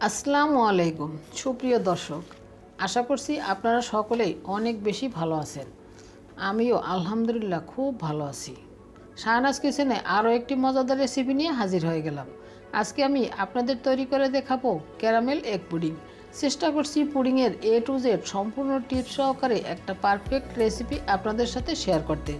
আসসালামু আলাইকুম সুপ্রিয় দর্শক, আশা করছি আপনারা সকলেই অনেক বেশি ভালো আছেন। আমিও আলহামদুলিল্লাহ খুব ভালো আছি। শাহানাস কিচেনে আরও একটি মজাদার রেসিপি নিয়ে হাজির হয়ে গেলাম। আজকে আমি আপনাদের তৈরি করে দেখাবো ক্যারামেল এগ পুডিং। চেষ্টা করছি পুডিংয়ের A to Z সম্পূর্ণ টিপস সহকারে একটা পারফেক্ট রেসিপি আপনাদের সাথে শেয়ার করতে।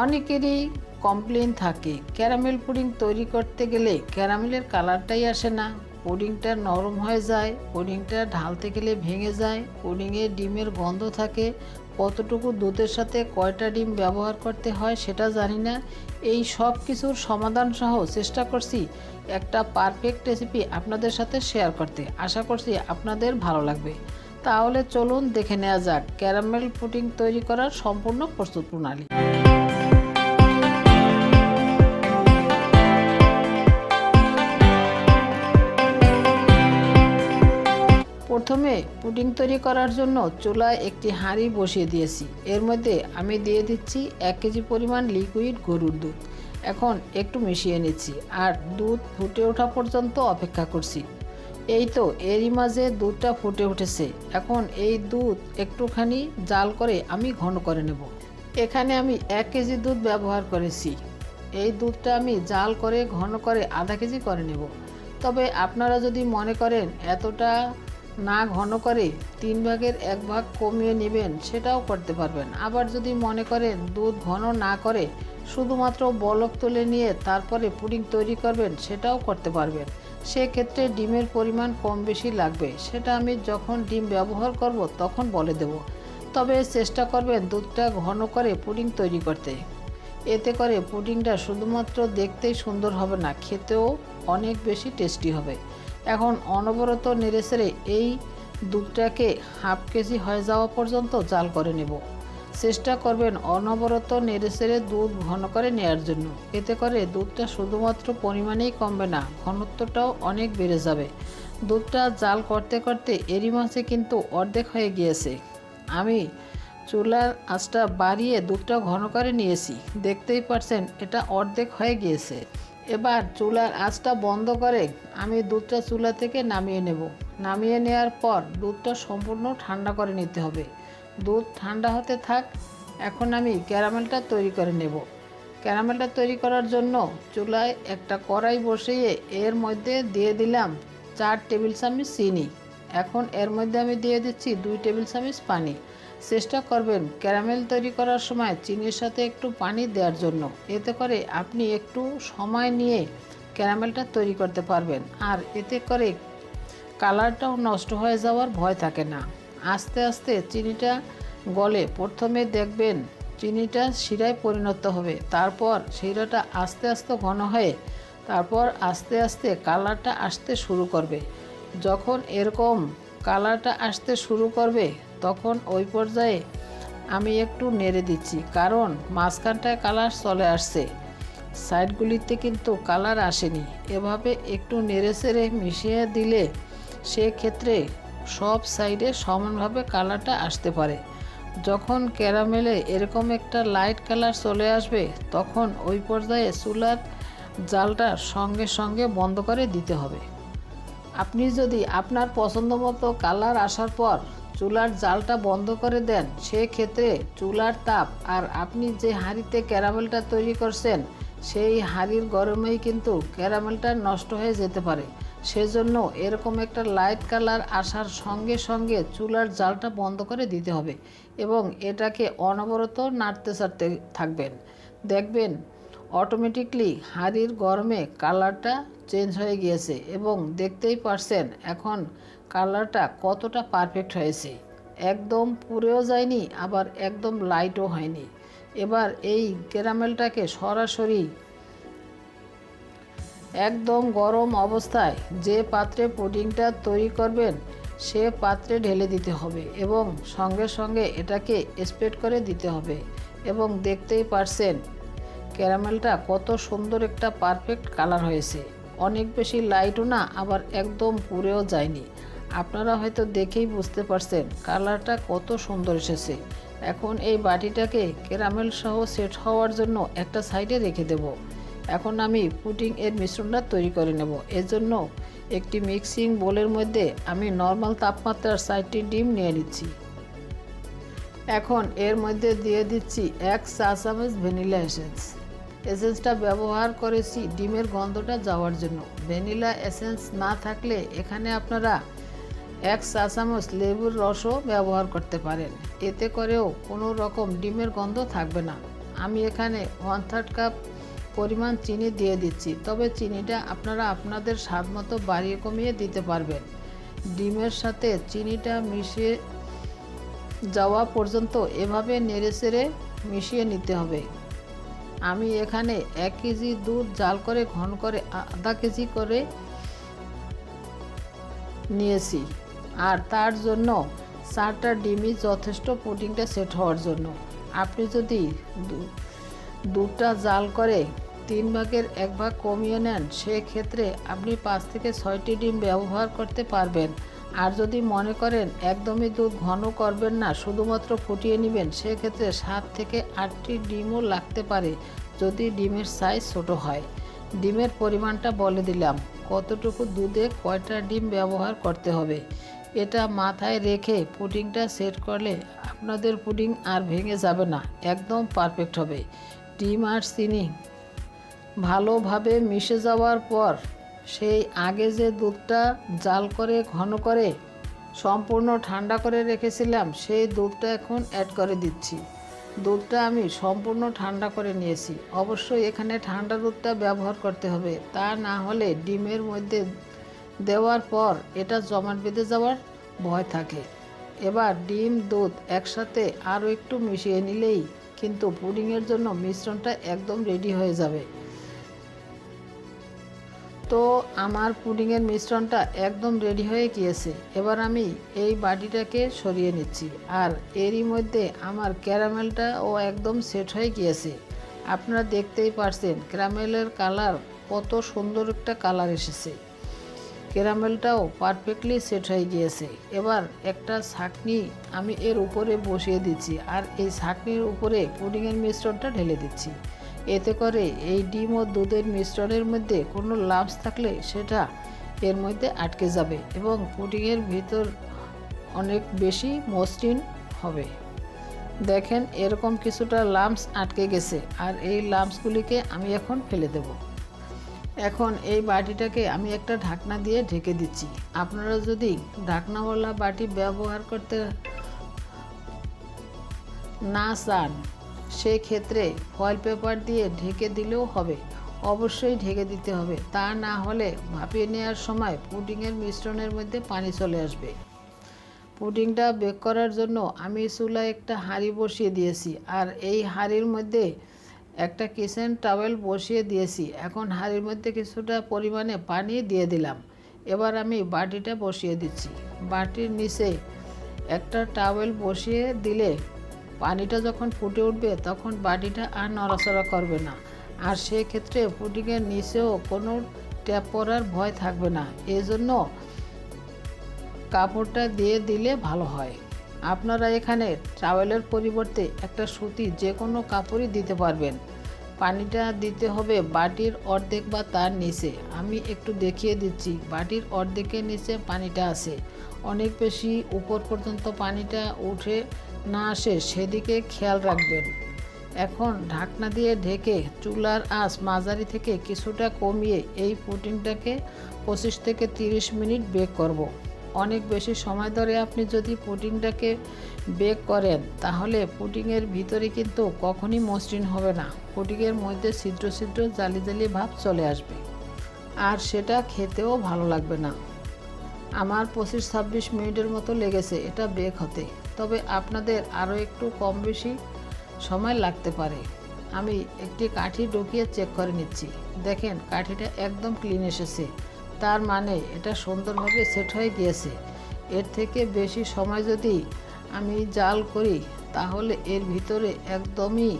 অনেকেরই কমপ্লেন থাকে ক্যারামেল পুডিং তৈরি করতে গেলে ক্যারামেলের কালারটাই আসে না, পুডিংটা নরম হয়ে যায়, পুডিংটা ঢালতে গেলে ভেঙে যায়, পুডিংয়ে ডিমের গন্ধ থাকে, কতটুকু দুধের সাথে কয়টা ডিম ব্যবহার করতে হয় সেটা জানি না। এই সব কিছুর সমাধান সহ চেষ্টা করছি একটা পারফেক্ট রেসিপি আপনাদের সাথে শেয়ার করতে। আশা করছি আপনাদের ভালো লাগবে। তাহলে চলুন দেখে নেওয়া যাক ক্যারামেল পুডিং তৈরি করার সম্পূর্ণ প্রস্তুত প্রণালী। প্রথমে পুডিং তৈরি করার জন্য চুলায় একটি হাঁড়ি বসিয়ে দিয়েছি। এর মধ্যে আমি দিয়ে দিচ্ছি 1 কেজি পরিমাণ লিকুইড গরুর দুধ। এখন একটু মিশিয়ে নিচ্ছি আর দুধ ফুটে ওঠা পর্যন্ত অপেক্ষা করছি। এই তো এরই মাঝে দুধটা ফুটে উঠেছে। এখন এই দুধ একটুখানি জাল করে আমি ঘন করে নেব। এখানে আমি 1 কেজি দুধ ব্যবহার করেছি। এই দুধটা আমি জাল করে ঘন করে আধা কেজি করে নেব। তবে আপনারা যদি মনে করেন এতটা না ঘন করে 3 ভাগের 1 ভাগ কমিয়ে নেবেন সেটাও করতে পারবেন। আবার যদি মনে করেন দুধ ঘন না করে শুধুমাত্র বলক তুলে নিয়ে তারপরে পুডিং তৈরি করবেন সেটাও করতে পারবেন। সেক্ষেত্রে ডিমের পরিমাণ কম বেশি লাগবে, সেটা আমি যখন ডিম ব্যবহার করব তখন বলে দেব। তবে চেষ্টা করবেন দুধটা ঘন করে পুডিং তৈরি করতে। এতে করে পুডিংটা শুধুমাত্র দেখতেই সুন্দর হবে না, খেতেও অনেক বেশি টেস্টি হবে। এখন অনবরত নেড়েচেড়ে এই দুধটাকে হাফ কেজি হয়ে যাওয়া পর্যন্ত জাল করে নেব। চেষ্টা করবেন অনবরত নেড়েচেড়ে দুধ ঘন করে নেওয়ার জন্য। এতে করে দুধটা শুধুমাত্র পরিমাণেই কমবে না, ঘনত্বটাও অনেক বেড়ে যাবে। দুধটা জাল করতে করতে এরই মাঝে কিন্তু অর্ধেক হয়ে গিয়েছে। আমি চুলার আঁচটা বাড়িয়ে দুধটা ঘন করে নিয়েছি। দেখতেই পাচ্ছেন এটা অর্ধেক হয়ে গিয়েছে। এবার চুলার আঁচটা বন্ধ করে আমি দুধটা চুলা থেকে নামিয়ে নেব। নামিয়ে নেওয়ার পর দুধটা সম্পূর্ণ ঠান্ডা করে নিতে হবে। দুধ ঠান্ডা হতে থাক। এখন আমি ক্যারামেলটা তৈরি করে নেব। ক্যারামেলটা তৈরি করার জন্য চুলায় একটা কড়াই বসিয়ে এর মধ্যে দিয়ে দিলাম 4 টেবিল চামচ চিনি। এখন এর মধ্যে আমি দিয়ে দিচ্ছি 2 টেবিল চামচ পানি। চেষ্টা করবেন ক্যারামেল তৈরি করার সময় চিনির সাথে একটু পানি দেওয়ার জন্য। এতে করে আপনি একটু সময় নিয়ে ক্যারামেলটা তৈরি করতে পারবেন, আর এতে করে কালারটাও নষ্ট হয়ে যাওয়ার ভয় থাকে না। আস্তে আস্তে চিনিটা গলে প্রথমে দেখবেন চিনিটা শিরায় পরিণত হবে, তারপর শিরাটা আস্তে আস্তে ঘন হয়ে তারপর আস্তে আস্তে কালারটা আসতে শুরু করবে। যখন এরকম কালারটা আসতে শুরু করবে তখন ওই পর্যায়ে আমি একটু নেড়ে দিচ্ছি, কারণ মাঝখানটায় কালার চলে আসছে, সাইডগুলিতে কিন্তু কালার আসেনি। এভাবে একটু নেড়ে চেড়ে মিশিয়ে দিলে সেক্ষেত্রে সব সাইডে সমানভাবে কালারটা আসতে পারে। যখন ক্যারামেলে এরকম একটা লাইট কালার চলে আসবে তখন ওই পর্যায়ে চুলার জালটা সঙ্গে সঙ্গে বন্ধ করে দিতে হবে। আপনি যদি আপনার পছন্দ মতো কালার আসার পর চুলার জালটা বন্ধ করে দেন, সেক্ষেত্রে চুলার তাপ আর আপনি যে হাঁড়িতে ক্যারামেলটা তৈরি করছেন সেই হাঁড়ির গরমেই কিন্তু ক্যারামেলটা নষ্ট হয়ে যেতে পারে। সেজন্য এরকম একটা লাইট কালার আসার সঙ্গে সঙ্গে চুলার জালটা বন্ধ করে দিতে হবে এবং এটাকে অনবরত নাড়তে চাড়তে থাকবেন। দেখবেন অটোমেটিকলি হাঁড়ির গরমে কালারটা চেঞ্জ হয়ে গিয়েছে এবং দেখতেই পারছেন এখন কালারটা কতটা পারফেক্ট হয়েছে। একদম পুড়েও যায়নি, আবার একদম লাইটও হয়নি। এবার এই ক্যারামেলটাকে সরাসরি একদম গরম অবস্থায় যে পাত্রে পুডিংটা তৈরি করবেন সে পাত্রে ঢেলে দিতে হবে এবং সঙ্গে সঙ্গে এটাকে স্প্রেড করে দিতে হবে। এবং দেখতেই পারছেন ক্যারামেলটা কত সুন্দর একটা পারফেক্ট কালার হয়েছে। অনেক বেশি লাইটও না, আবার একদম পুড়েও যায়নি। আপনারা হয়তো দেখেই বুঝতে পারছেন কালারটা কত সুন্দর এসেছে। এখন এই বাটিটাকে ক্যারামেল সহ সেট হওয়ার জন্য একটা সাইডে রেখে দেব। এখন আমি পুডিং এর মিশ্রণটা তৈরি করে নেব। এর জন্য একটি মিক্সিং বোলের মধ্যে আমি নর্মাল তাপমাত্রার 4টি ডিম নিয়ে নিচ্ছি। এখন এর মধ্যে দিয়ে দিচ্ছি 1 চা চামচ ভ্যানিলা এসেন্সটা ব্যবহার করেছি ডিমের গন্ধটা যাওয়ার জন্য। ভ্যানিলা এসেন্স না থাকলে এখানে আপনারা 1 চা চামচ লেবুর রসও ব্যবহার করতে পারেন, এতে করেও কোনো রকম ডিমের গন্ধ থাকবে না। আমি এখানে 1/3 কাপ পরিমাণ চিনি দিয়ে দিচ্ছি, তবে চিনিটা আপনারা আপনাদের স্বাদ মতো বাড়িয়ে কমিয়ে দিতে পারবেন। ডিমের সাথে চিনিটা মিশিয়ে যাওয়া পর্যন্ত এভাবে নেড়েচেড়ে মিশিয়ে নিতে হবে। আমি এখানে 1 কেজি দুধ জাল করে ঘন করে আধা কেজি করে নিয়েছি, আর তার জন্য 4টা ডিমই যথেষ্ট পুডিংটা সেট হওয়ার জন্য। আপনি যদি দুধটা জাল করে 3 ভাগের 1 ভাগ কমিয়ে নেন, সেক্ষেত্রে আপনি 5 থেকে 6টি ডিম ব্যবহার করতে পারবেন। আর যদি মনে করেন একদমই দুধ ঘন করবেন না, শুধুমাত্র ফুটিয়ে নেবেন, সেক্ষেত্রে 7 থেকে 8টি ডিমও লাগতে পারে যদি ডিমের সাইজ ছোট হয়। ডিমের পরিমাণটা বলে দিলাম, কতটুকু দুধে কয়টা ডিম ব্যবহার করতে হবে। এটা মাথায় রেখে পুডিংটা সেট করলে আপনাদের পুডিং আর ভেঙে যাবে না, একদম পারফেক্ট হবে। ডিম আর চিনি ভালোভাবে মিশে যাওয়ার পর সেই আগে যে দুধটা জাল করে ঘন করে সম্পূর্ণ ঠান্ডা করে রেখেছিলাম, সেই দুধটা এখন অ্যাড করে দিচ্ছি। দুধটা আমি সম্পূর্ণ ঠান্ডা করে নিয়েছি। অবশ্যই এখানে ঠান্ডা দুধটা ব্যবহার করতে হবে, তা না হলে ডিমের মধ্যে দেওয়ার পর এটা জমাট বেঁধে যাওয়ার ভয় থাকে। এবার ডিম দুধ একসাথে আরও একটু মিশিয়ে নিলেই কিন্তু পুডিংয়ের জন্য মিশ্রণটা একদম রেডি হয়ে যাবে। তো আমার পুডিংয়ের মিশ্রণটা একদম রেডি হয়ে গিয়েছে। এবার আমি এই বাটিটাকে সরিয়ে নিচ্ছি, আর এরই মধ্যে আমার ক্যারামেলটাও একদম সেট হয়ে গিয়েছে। আপনারা দেখতেই পারছেন ক্যারামেলের কালার কত সুন্দর একটা কালার এসেছে। ক্যারামেলটাও পারফেক্টলি সেট হয়ে গিয়েছে। এবার একটা ছাঁকনি আমি এর উপরে বসিয়ে দিচ্ছি, আর এই ছাঁকনির উপরে পুডিংয়ের মিশ্রণটা ঢেলে দিচ্ছি। এতে করে এই ডিম ও দুধের মিশ্রণের মধ্যে কোনো লাম্পস থাকলে সেটা এর মধ্যে আটকে যাবে এবং পুডিংয়ের ভিতর অনেক বেশি মসৃণ হবে। দেখেন এরকম কিছুটা লাম্পস আটকে গেছে, আর এই লাম্পসগুলিকে আমি এখন ফেলে দেব। এখন এই বাটিটাকে আমি একটা ঢাকনা দিয়ে ঢেকে দিচ্ছি। আপনারা যদি ঢাকনাওয়ালা বাটি ব্যবহার করতে না চান, সেই ক্ষেত্রে ফয়েল পেপার দিয়ে ঢেকে দিলেও হবে। অবশ্যই ঢেকে দিতে হবে, তা না হলে ভাপিয়ে নেওয়ার সময় পুডিংয়ের মিশ্রণের মধ্যে পানি চলে আসবে। পুডিংটা বেক করার জন্য আমি চুলায় একটা হাঁড়ি বসিয়ে দিয়েছি, আর এই হাঁড়ির মধ্যে একটা কিচেন টাওয়েল বসিয়ে দিয়েছি। এখন হাঁড়ির মধ্যে কিছুটা পরিমাণে পানি দিয়ে দিলাম। এবার আমি বাটিটা বসিয়ে দিচ্ছি। বাটির নিচে একটা টাওয়েল বসিয়ে দিলে পানিটা যখন ফুটে উঠবে তখন বাটিটা আর নড়াচড়া করবে না, আর সেক্ষেত্রে পুডিংয়ের নিচেও কোনো ট্যাপ পড়ার ভয় থাকবে না। এজন্য কাপড়টা দিয়ে দিলে ভালো হয়। আপনারা এখানে টাওয়েলের পরিবর্তে একটা সুতি যে কোনো কাপড়ই দিতে পারবেন। পানিটা দিতে হবে বাটির অর্ধেক বা তার নিচে। আমি একটু দেখিয়ে দিচ্ছি, বাটির অর্ধেকের নিচে পানিটা আছে। অনেক বেশি উপর পর্যন্ত পানিটা উঠে না আসে সেদিকে খেয়াল রাখবেন। এখন ঢাকনা দিয়ে ঢেকে চুলার আঁচ মাঝারি থেকে কিছুটা কমিয়ে এই পুডিংটাকে 25 থেকে 30 মিনিট বেক করব। অনেক বেশি সময় ধরে আপনি যদি পুডিংটাকে বেক করেন তাহলে পুডিংয়ের ভিতরে কিন্তু কখনই মসৃণ হবে না। পুডিংয়ের মধ্যে ছিদ্র ছিদ্র জালি জালি ভাব চলে আসবে, আর সেটা খেতেও ভালো লাগবে না। আমার 25-26 মিনিটের মতো লেগেছে এটা বেক হতে, তবে আপনাদের আরও একটু কম বেশি সময় লাগতে পারে। আমি একটি কাঠি ঢুকিয়ে চেক করে নিচ্ছি। দেখেন কাঠিটা একদম ক্লিন এসেছে, তার মানে এটা সুন্দরভাবে সেট হয়ে গিয়েছে। এর থেকে বেশি সময় যদি আমি জাল করি তাহলে এর ভিতরে একদমই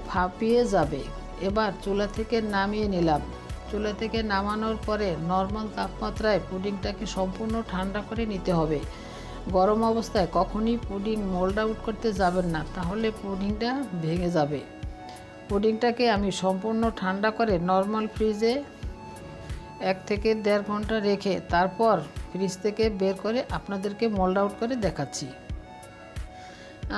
ফাঁপিয়ে যাবে। এবার চুলা থেকে নামিয়ে নিলাম। চুলা থেকে নামানোর পরে নর্মাল তাপমাত্রায় পুডিংটাকে সম্পূর্ণ ঠান্ডা করে নিতে হবে। গরম অবস্থায় কখনই পুডিং মোল্ড আউট করতে যাবেন না, তাহলে পুডিংটা ভেঙে যাবে। পুডিংটাকে আমি সম্পূর্ণ ঠান্ডা করে নর্মাল ফ্রিজে 1 থেকে 1.5 ঘন্টা রেখে তারপর ফ্রিজ থেকে বের করে আপনাদেরকে মোল্ড আউট করে দেখাচ্ছি।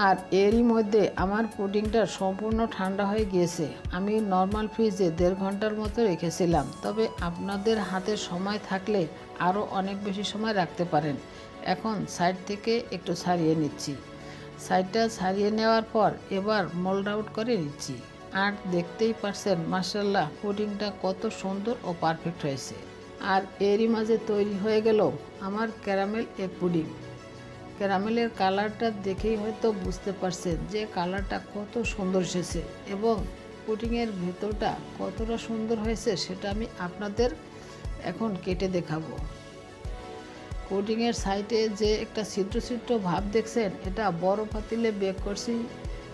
আর এরই মধ্যে আমার পুডিংটা সম্পূর্ণ ঠান্ডা হয়ে গিয়েছে। আমি নর্মাল ফ্রিজে 1.5 ঘন্টার মতো রেখেছিলাম, তবে আপনাদের হাতে সময় থাকলে আরও অনেক বেশি সময় রাখতে পারেন। এখন সাইড থেকে একটু ছাড়িয়ে নিচ্ছি। সাইডটা ছাড়িয়ে নেওয়ার পর এবার মোল্ড আউট করে নিচ্ছি। আর দেখতেই পারছেন মাশাআল্লাহ পুডিংটা কত সুন্দর ও পারফেক্ট হয়েছে। আর এরই মাঝে তৈরি হয়ে গেল আমার ক্যারামেল এগ পুডিং। ক্যারামেলের কালারটা দেখেই হয়তো বুঝতে পারছেন যে কালারটা কত সুন্দর এসেছে এবং পুডিংয়ের ভেতরটা কতটা সুন্দর হয়েছে সেটা আমি আপনাদের এখন কেটে দেখাবো। পুডিংয়ের সাইডে যে একটা ছিদ্র ছিদ্র ভাব দেখছেন, এটা বড় পাতিলে বেক করছি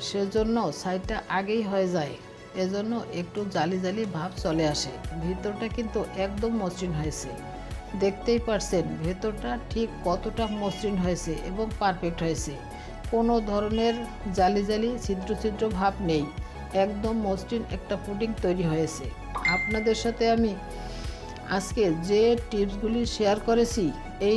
সেজন্য সাইডটা আগেই হয়ে যায়, এজন্য একটু জালি জালি ভাব চলে আসে। ভিতরটা কিন্তু একদম মসৃণ হয়েছে। দেখতেই পারছেন ভেতরটা ঠিক কতটা মসৃণ হয়েছে এবং পারফেক্ট হয়েছে। কোনো ধরনের জালি জালি ছিদ্র ছিদ্র ভাব নেই, একদম মসৃণ একটা পুডিং তৈরি হয়েছে। আপনাদের সাথে আমি আজকে যে টিপসগুলি শেয়ার করেছি, এই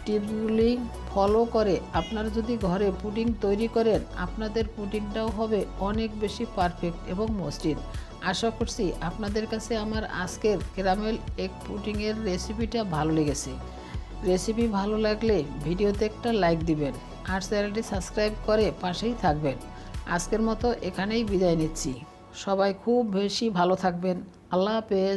টিপসগুলি ফলো করে আপনারা যদি ঘরে পুডিং তৈরি করেন, আপনাদের পুডিংটাও হবে অনেক বেশি পারফেক্ট এবং মসৃণ। আশা করছি আপনাদের কাছে আমার আজকের ক্যারামেল এগ পুডিংয়ের রেসিপিটা ভালো লেগেছে। রেসিপি ভালো লাগলে ভিডিওতে একটা লাইক দিবেন আর চ্যানেলটি সাবস্ক্রাইব করে পাশেই থাকবেন। আজকের মতো এখানেই বিদায় নিচ্ছি। সবাই খুব বেশি ভালো থাকবেন। আল্লাহ হাফেজ।